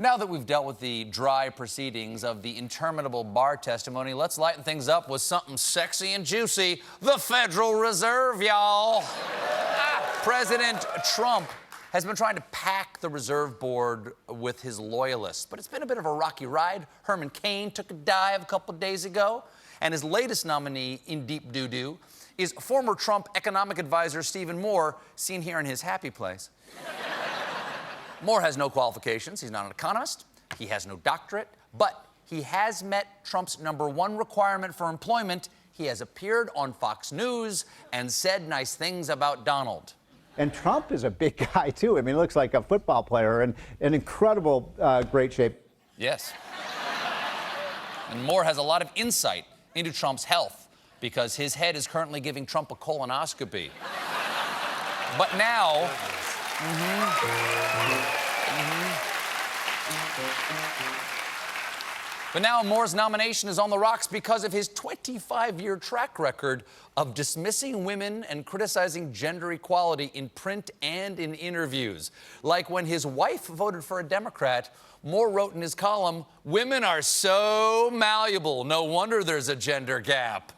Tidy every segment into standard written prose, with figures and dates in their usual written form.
Now that we've dealt with the dry proceedings of the interminable bar testimony, let's lighten things up with something sexy and juicy. The Federal Reserve, y'all. President Trump has been trying to pack the Reserve Board with his loyalists, but it's been a bit of a rocky ride. Herman Cain took a dive a couple of days ago, and his latest nominee in deep doo-doo is former Trump economic advisor Stephen Moore, seen here in his happy place. Moore has no qualifications. He's not an economist. He has no doctorate. But he has met Trump's #1 requirement for employment. He has appeared on Fox News and said nice things about Donald. And Trump is a big guy, too. I mean, he looks like a football player and in incredible great shape. Yes. And Moore has a lot of insight into Trump's health because his head is currently giving Trump a colonoscopy. But now... But now Moore's nomination is on the rocks because of his 25-year track record of dismissing women and criticizing gender equality in print and in interviews. Like when his wife voted for a Democrat, Moore wrote in his column, "Women are so malleable, no wonder there's a gender gap."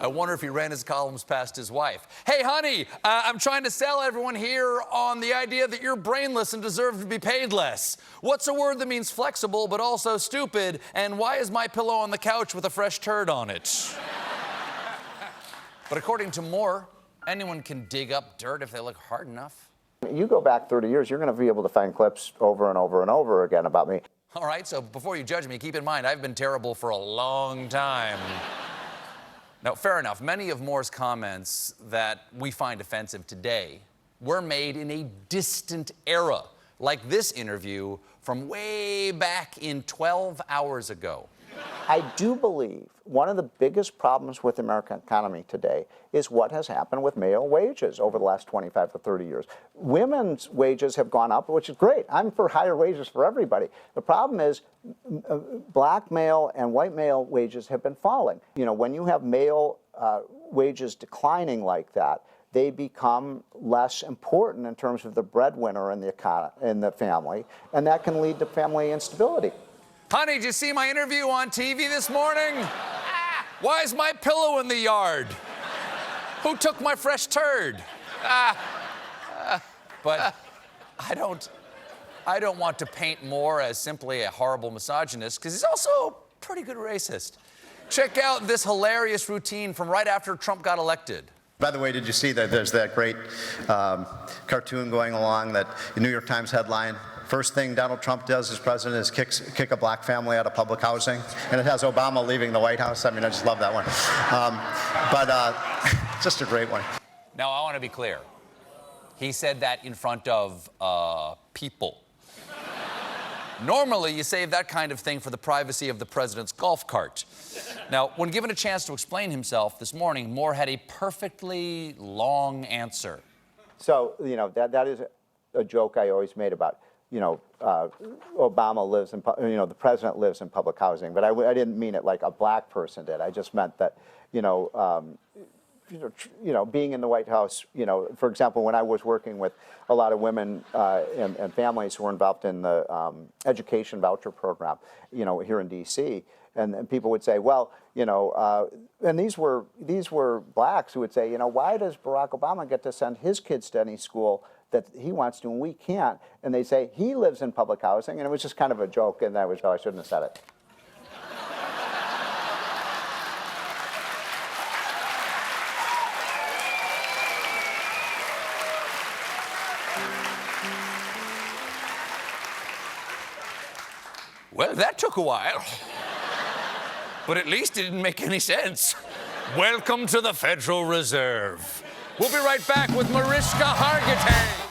I wonder if he ran his columns past his wife. Hey, honey, I'm trying to sell everyone here on the idea that you're brainless and deserve to be paid less. What's a word that means flexible but also stupid? And why is my pillow on the couch with a fresh turd on it? But according to Moore, anyone can dig up dirt if they look hard enough. You go back 30 years, you're going to be able to find clips over and over and over again about me. All right, so before you judge me, keep in mind, I've been terrible for a long time. Now, fair enough, many of Moore's comments that we find offensive today were made in a distant era, like this interview from way back in 12 hours ago. I do believe one of the biggest problems with the American economy today is what has happened with male wages over the last 25 to 30 years. Women's wages have gone up, which is great. I'm for higher wages for everybody. The problem is black male and white male wages have been falling. You know, when you have male wages declining like that, they become less important in terms of the breadwinner in the family, and that can lead to family instability. Honey, did you see my interview on TV this morning? Why is my pillow in the yard? Who took my fresh turd? But I don't want to paint Moore as simply a horrible misogynist, because he's also a pretty good racist. Check out this hilarious routine from right after Trump got elected. By the way, did you see that there's that great cartoon going along, that New York Times headline? First thing Donald Trump does as president is kick a black family out of public housing, and it has Obama leaving the White House. I mean, I just love that one. Just a great one. Now, I want to be clear. He said that in front of people. Normally, you save that kind of thing for the privacy of the president's golf cart. Now, when given a chance to explain himself this morning, Moore had a perfectly long answer. So, you know, that is a joke I always made about, you know, Obama lives in, you know, the president lives in public housing, but I didn't mean it like a black person did. I just meant that, being in the White House, you know, for example, when I was working with a lot of women and families who were involved in the education voucher program, you know, here in D.C., and people would say, well, you know, and these were blacks who would say, you know, why does Barack Obama get to send his kids to any school that he wants to and we can't? And they say he lives in public housing, and it was just kind of a joke, and I shouldn't have said it. Well, that took a while. But at least it didn't make any sense. Welcome to the Federal Reserve. We'll be right back with Mariska Hargitay.